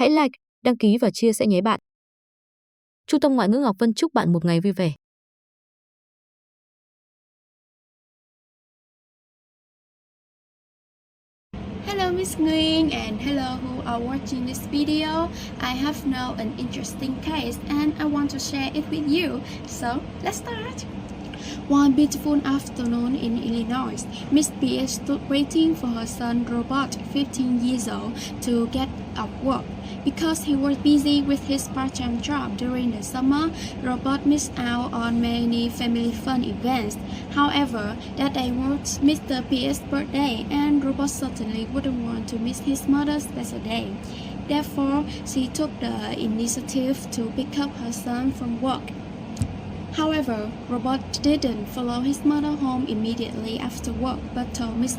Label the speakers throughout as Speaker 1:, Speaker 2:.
Speaker 1: Hãy like, đăng ký và chia sẻ nhé bạn. Trung tâm Ngoại ngữ Ngọc Vân chúc bạn một ngày vui vẻ.
Speaker 2: Hello Miss Nguyên and hello who are watching this video. I have now an interesting case and I want to share it with you. So let's start. One beautiful afternoon in Illinois, Miss P stood waiting for her son Robert, 15 years old, to get off work. Because he was busy with his part-time job during the summer, Robert missed out on many family fun events. However, that day was Mr. P's birthday and Robert certainly wouldn't want to miss his mother's special day. Therefore, she took the initiative to pick up her son from work. However, Robert didn't follow his mother home immediately after work, but told Miss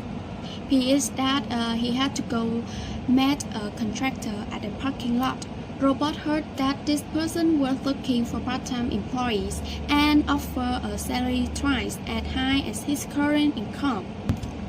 Speaker 2: Pierce that he had to go meet a contractor at the parking lot. Robert heard that this person was looking for part-time employees and offered a salary twice as high as his current income.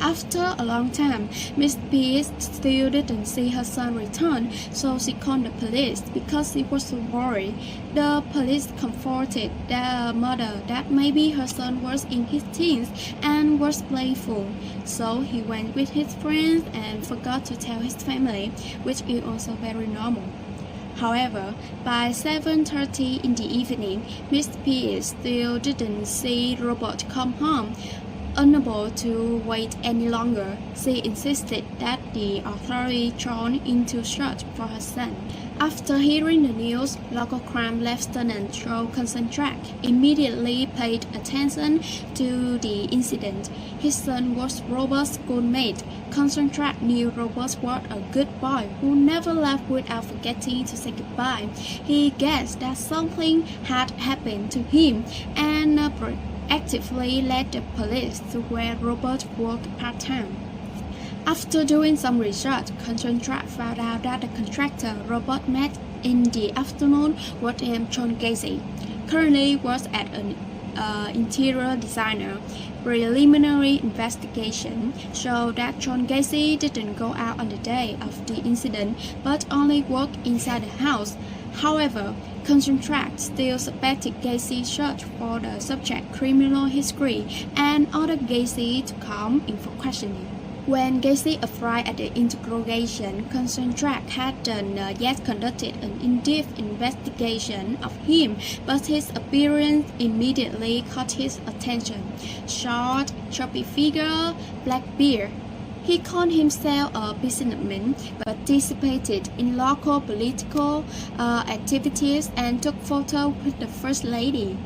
Speaker 2: After a long time, Miss Pierce still didn't see her son return, so she called the police because she was so worried. The police comforted the mother that maybe her son was in his teens and was playful. So he went with his friends and forgot to tell his family, which is also very normal. However, by 7:30 in the evening, Miss Pierce still didn't see Robert come home. Unable to wait any longer, she insisted that the authorities join into search for her son. After hearing the news, local crime lieutenant Joe Concentrac immediately paid attention to the incident. His son was Robert's schoolmate. Concentrac knew Robert was a good boy who never left without forgetting to say goodbye. He guessed that something had happened to him and actively led the police to where Robert worked part-time. After doing some research, Concentrac found out that the contractor Robert met in the afternoon was named John Gacy. Currently works as an interior designer. Preliminary investigation showed that John Gacy didn't go out on the day of the incident, but only worked inside the house. However, Concentrac still suspected Gacy's search for the subject's criminal history and ordered Gacy to come in for questioning. When Gacy arrived at the interrogation, Concentrac hadn't yet conducted an in-depth investigation of him, but his appearance immediately caught his attention. Short, chubby figure, black beard. He called himself a businessman, participated in local political activities and took photos with the First Lady.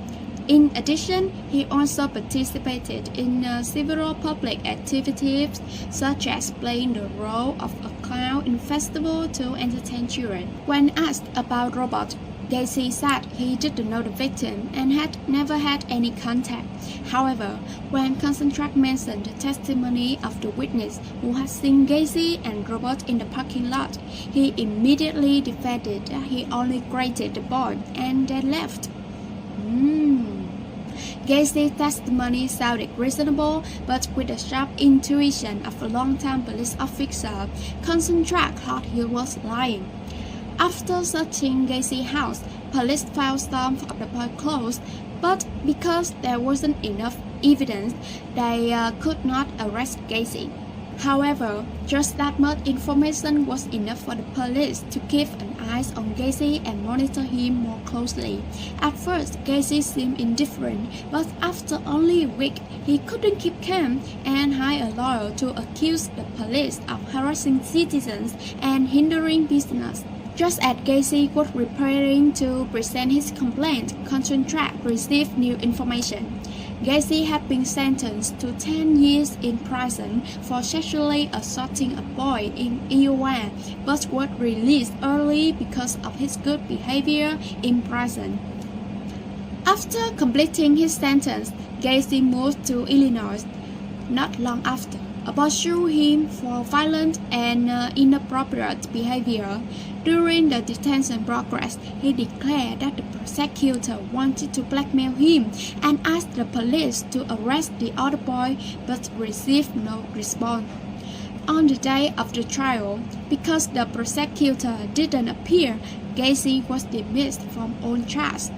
Speaker 2: In addition, he also participated in several public activities, such as playing the role of a clown in festival to entertain children. When asked about Robert, Gacy said he didn't know the victim and had never had any contact. However, when Concentrac mentioned the testimony of the witness who had seen Gacy and Robert in the parking lot, he immediately defended that he only greeted the boy and then left. Gacy's testimony sounded reasonable, but with the sharp intuition of a long-time police officer, Concentrac thought he was lying. After searching Gacy's house, police found some of the boy's clothes, but because there wasn't enough evidence, they could not arrest Gacy. However, just that much information was enough for the police to keep an eye on Gacy and monitor him more closely. At first, Gacy seemed indifferent, but after only a week, he couldn't keep calm and hired a lawyer to accuse the police of harassing citizens and hindering business. Just as Gacy was preparing to present his complaint, Concentrac received new information. Gacy had been sentenced to 10 years in prison for sexually assaulting a boy in Iowa, but was released early because of his good behavior in prison. After completing his sentence, Gacy moved to Illinois. Not long after, pursued him for violent and inappropriate behavior. During the detention progress, he declared that the prosecutor wanted to blackmail him and asked the police to arrest the other boy, but received no response. On the day of the trial, because the prosecutor didn't appear, Gacy was dismissed from all charges.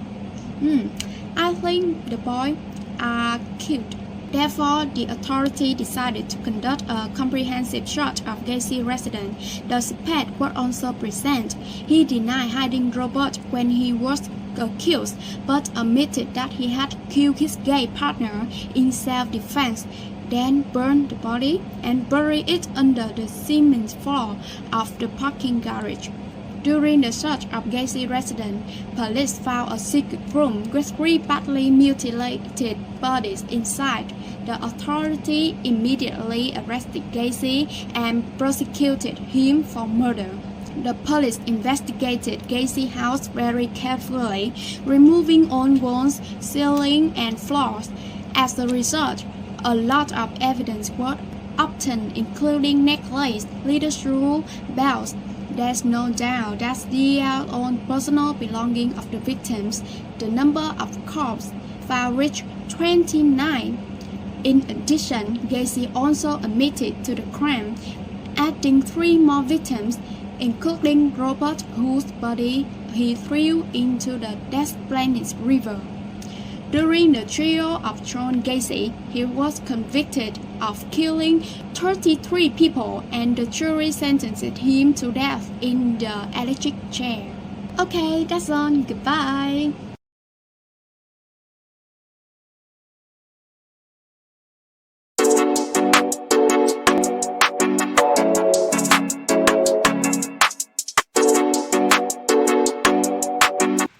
Speaker 2: I think the boys are cute. Therefore, the authority decided to conduct a comprehensive search of Gacy's residence. The suspect was also present. He denied hiding Robert when he was accused, but admitted that he had killed his gay partner in self-defense, then burned the body and buried it under the cement floor of the parking garage. During the search of Gacy's residence, police found a secret room with 3 badly mutilated bodies inside. The authority immediately arrested Gacy and prosecuted him for murder. The police investigated Gacy's house very carefully, removing all walls, ceiling, and floors. As a result, a lot of evidence was obtained, including necklaces, little shoes, belts. There's no doubt that they are all personal belongings of the victims. The number of corpses found reached 29. In addition, Gacy also admitted to the crime, adding 3 more victims, including Robert, whose body he threw into the Des Plaines River. During the trial of John Gacy, he was convicted of killing 33 people, and the jury sentenced him to death in the electric chair. Okay, that's all. Goodbye.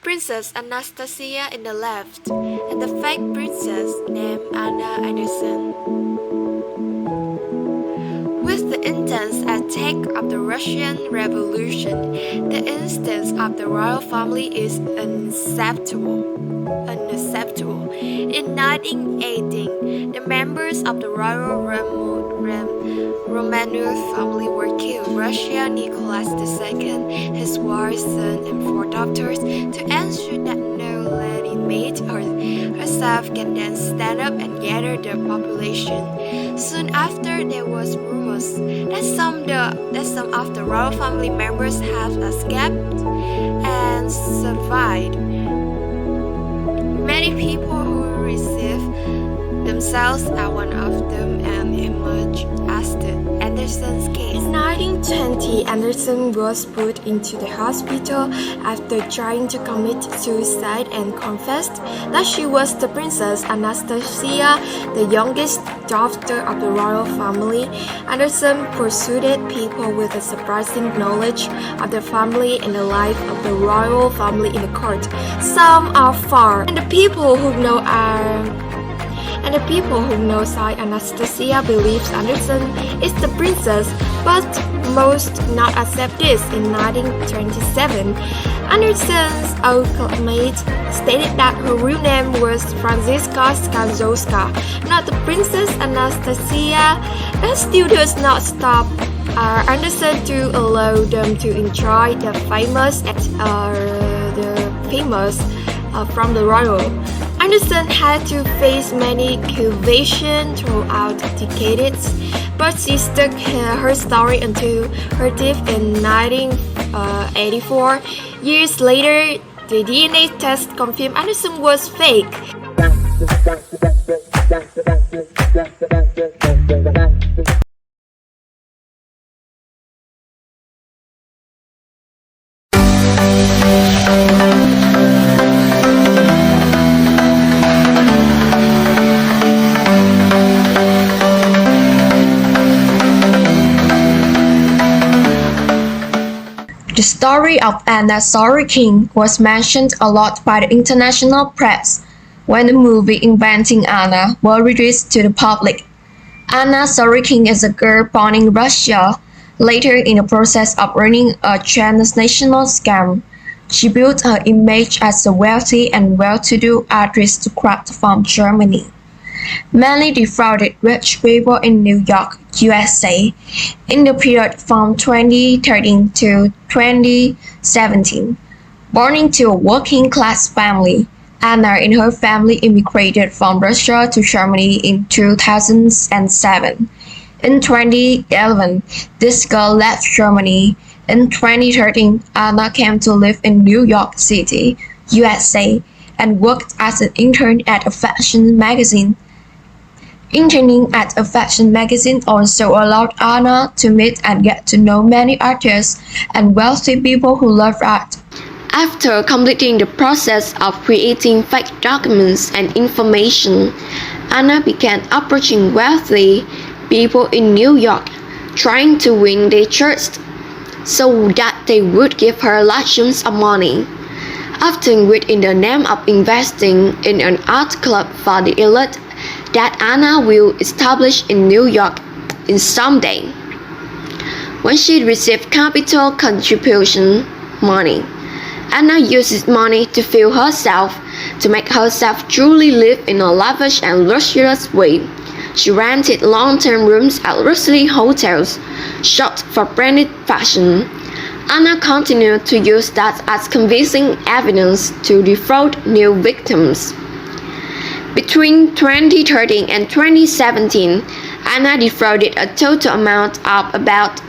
Speaker 3: Princess Anastasia in the left, and the fake princess named Anna Anderson. With the intense attack of the Russian Revolution, the instance of the royal family is unacceptable. In 1918, the members of the royal Romanov family were killed. Russia Nicholas II, his wife, son, and 4 daughters, to ensure that no lady maid herself can then stand up and gather the population. Soon after, there was rumors that some of the royal family members have escaped and survived. Many people who received themselves are one of them and emerged as the Anderson's case. In 1920, Anderson was put into the hospital after trying to commit suicide and confessed that she was the Princess Anastasia, the youngest daughter of the royal family. Anderson persuaded people with a surprising knowledge of the family and the life of the royal family in the court. Some are far, and the people who know Tsar Anastasia believes Anderson is the princess, but most not accept this. In 1927, Anderson's outclassmate stated that her real name was Franziska Skanzowska, not the Princess Anastasia. That still does not stop Anderson to allow them to enjoy the famous from the royal. Anderson had to face many accusations throughout decades, but she stuck her story until her death in 1984. Years later, the DNA test confirmed Anderson was fake.
Speaker 4: The story of Anna Sorokin was mentioned a lot by the international press when the movie Inventing Anna was released to the public. Anna Sorokin is a girl born in Russia. Later, in the process of running a transnational scam, she built her image as a wealthy and well-to-do aristocrat from Germany. Mainly defrauded rich people in New York, USA, in the period from 2013 to 2017. Born into a working-class family, Anna and her family immigrated from Russia to Germany in 2007. In 2011, this girl left Germany. In 2013, Anna came to live in New York City, USA, and worked as an intern at a fashion magazine. Interning at a fashion magazine also allowed Anna to meet and get to know many artists and wealthy people who love art.
Speaker 3: After completing the process of creating fake documents and information, Anna began approaching wealthy people in New York, trying to win their trust so that they would give her large sums of money, often within the name of investing in an art club for the elite that Anna will establish in New York in someday. When she received capital contribution money, Anna uses money to fuel herself, to make herself truly live in a lavish and luxurious way. She rented long-term rooms at luxury hotels, shopped for branded fashion. Anna continued to use that as convincing evidence to defraud new victims. Between 2013 and 2017, Anna defrauded a total amount of about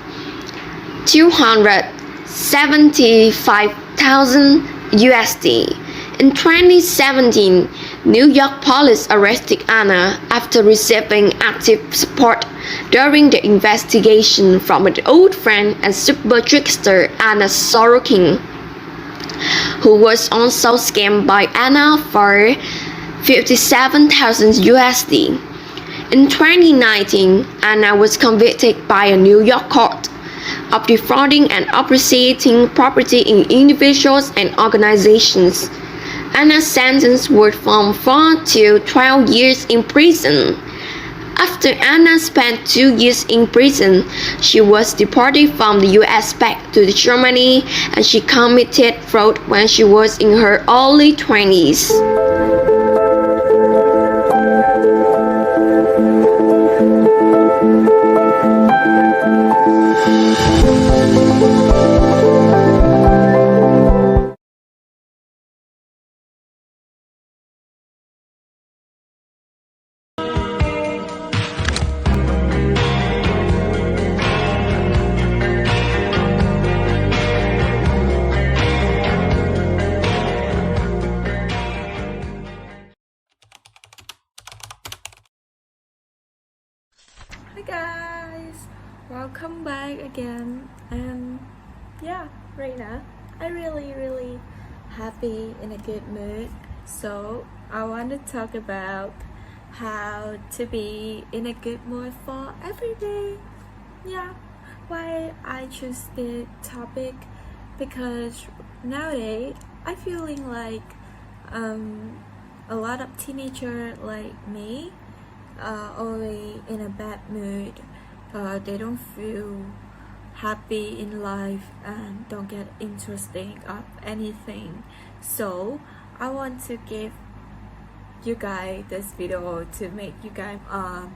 Speaker 3: $275,000 USD. In 2017, New York police arrested Anna after receiving active support during the investigation from an old friend and super trickster Anna Sorokin, who was also scammed by Anna for $57,000 USD. In 2019, Anna was convicted by a New York court of defrauding and appreciating property in individuals and organizations. Anna's sentence was from 4 to 12 years in prison. After Anna spent 2 years in prison, she was deported from the US back to Germany, and she committed fraud when she was in her early 20s.
Speaker 5: Hi guys, welcome back again. And yeah, right now I really happy, in a good mood. So I want to talk about how to be in a good mood for every day. Yeah, why I choose this topic, because nowadays I feeling like a lot of teenager like me always in a bad mood. They don't feel happy in life and don't get interesting of anything. So I want to give you guys this video to make you guys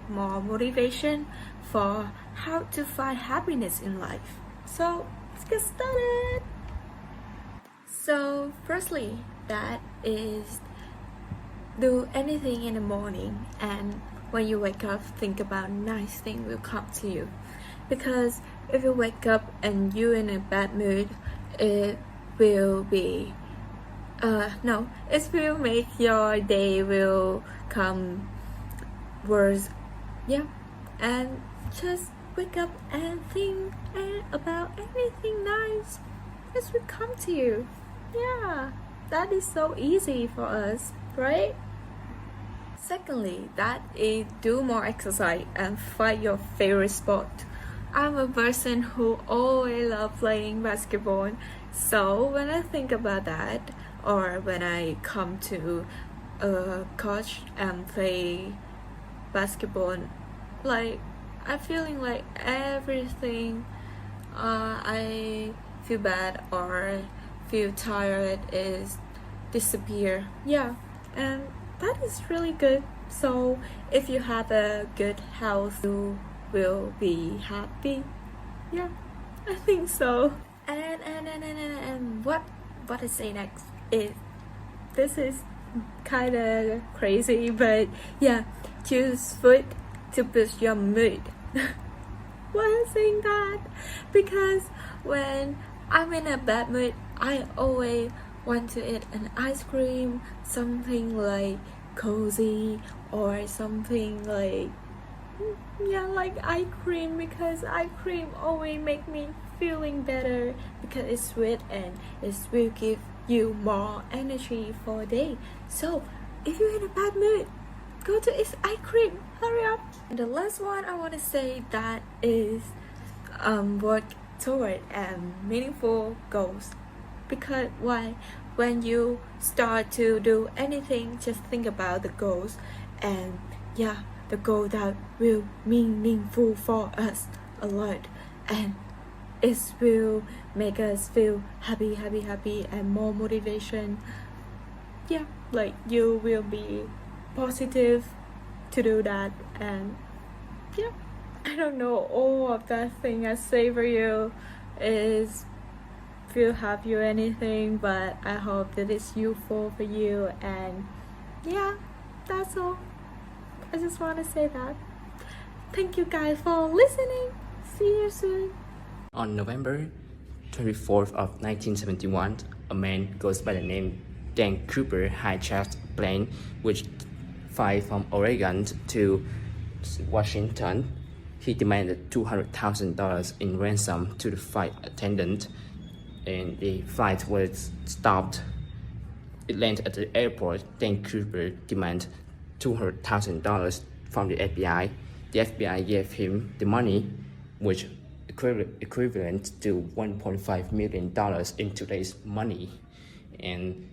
Speaker 5: more motivation for how to find happiness in life. So let's get started. So firstly, that is do anything in the morning, and when you wake up, think about nice thing will come to you. Because if you wake up and you're in a bad mood, it will be it will make your day will come worse. Yeah, and just wake up and think about anything nice. This will come to you. Yeah, that is so easy for us, right? Secondly, that is do more exercise and find your favorite sport. I'm a person who always love playing basketball. So when I think about that, or when I come to a coach and play basketball, like I'm feeling like everything I feel bad or feel tired is disappear. Yeah, and that is really good. So if you have a good health, you will be happy. Yeah, I think so. And what I say next is, this is kind of crazy, but yeah, choose food to boost your mood. Why I'm saying that? Because when I'm in a bad mood, I always want to eat an ice cream, something like cozy or something like like ice cream, because ice cream always make me feeling better because it's sweet and it will give you more energy for a day. So if you're in a bad mood, go to eat ice cream. Hurry up. And the last one I want to say that is work toward meaningful goals. Because why? When you start to do anything, just think about the goals, and the goal that will meaningful for us a lot, and it will make us feel happy and more motivation. Like you will be positive to do that. And I don't know, all of that thing I say for you is feel happy or anything, but I hope that it's useful for you. And that's all. I just want to say that. Thank you guys for listening. See you soon.
Speaker 6: On November 24th of 1971, a man goes by the name Dan Cooper hijacked a plane which flew from Oregon to Washington. He demanded $200,000 in ransom to the flight attendant, and the flight was stopped. It landed at the airport. Dan Cooper demanded $200,000 from the FBI. The FBI gave him the money, which equivalent to $1.5 million in today's money, and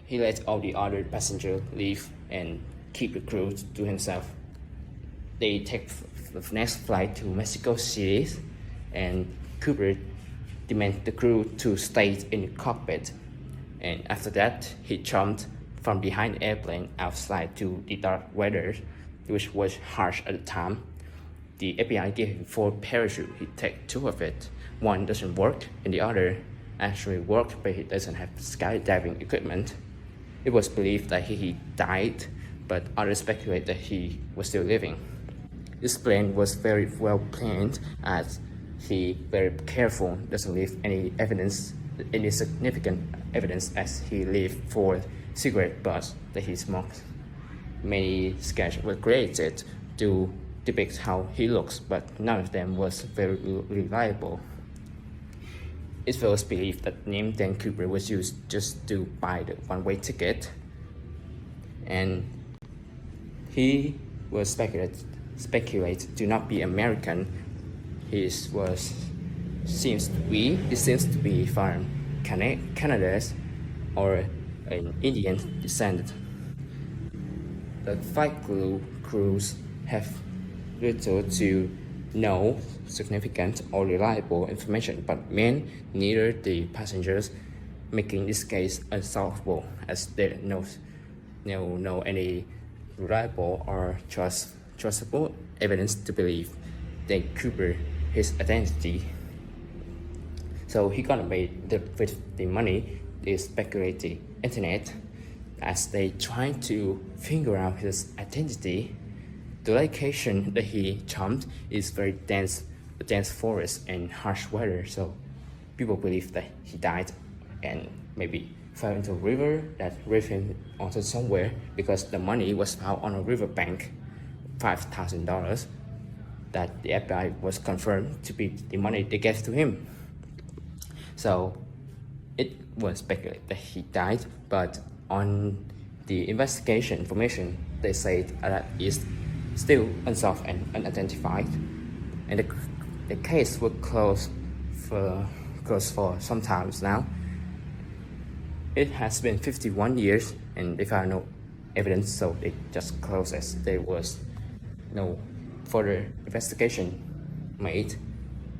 Speaker 6: he let all the other passengers leave and keep the crew to himself. They take the next flight to Mexico City, and Cooper demanded the crew to stay in the cockpit, and after that he jumped from behind the airplane outside to the dark weather, which was harsh at the time. The FBI gave him 4 parachutes. He took 2 of it. One doesn't work, and the other actually worked, but he doesn't have skydiving equipment. It was believed that he died, but others speculate that he was still living. This plane was very well planned, as he very careful, doesn't leave any significant evidence, as he left 4 cigarette butts that he smoked. Many sketches were created to depict how he looks, but none of them was very reliable. It was believed that the name Dan Cooper was used just to buy the one-way ticket, and he was speculated to not be American. He seems to be from Canada or an Indian descent. The flight crews have little to no significant or reliable information, but neither the passengers, making this case unsolvable, as there no any reliable or trustable evidence to believe Dan Cooper his identity. So he got made with the money is speculate the internet as they try to figure out his identity. The location that he jumped is very dense forest and harsh weather, so people believe that he died and maybe fell into a river that ripped him onto somewhere, because the money was found on a riverbank, $5,000, that the FBI was confirmed to be the money they gave to him. So it was speculated that he died, but on the investigation information, they said that is still unsolved and unidentified, and the case was closed for some time now. It has been 51 years and they found no evidence, so they just closed as there was no further investigation made.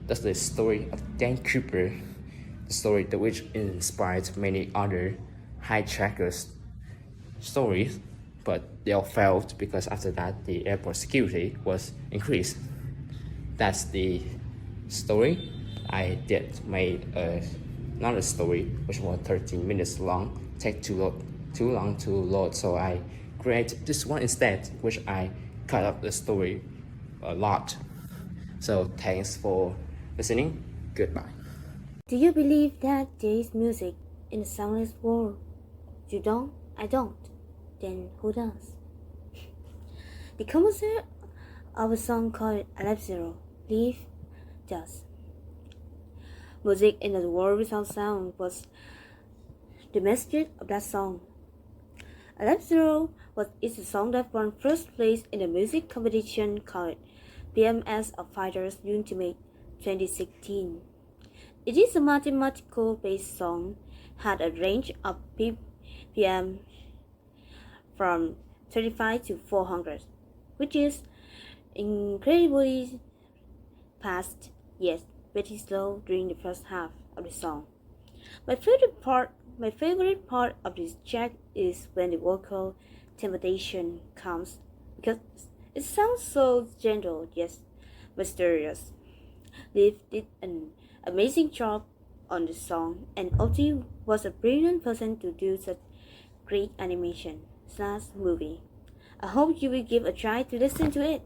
Speaker 6: That's the story of Dan Cooper, the story that which inspired many other hijackers stories, but they all failed because after that the airport security was increased. That's the story. I did made another story which was 13 minutes long, take too long to load, so I create this one instead, which I cut up the story a lot. So thanks for listening. Goodbye.
Speaker 7: Do you believe that there is music in the soundless world? You don't? I don't. Then who does? The composer of a song called ET17IC does. Music in a world without sound was the message of that song. ET17IC is a song that won first place in the music competition called BMS of Fighters Ultimate 2016. It is a mathematical-based song, had a range of BPM from 35 to 400, which is incredibly fast, yet very slow during the first half of the song. My favorite part of this track is when the vocal temptation comes, because it sounds so gentle yet mysterious. Liv did an amazing job on the song, and Oti was a brilliant person to do such great animation/movie. I hope you will give a try to listen to it.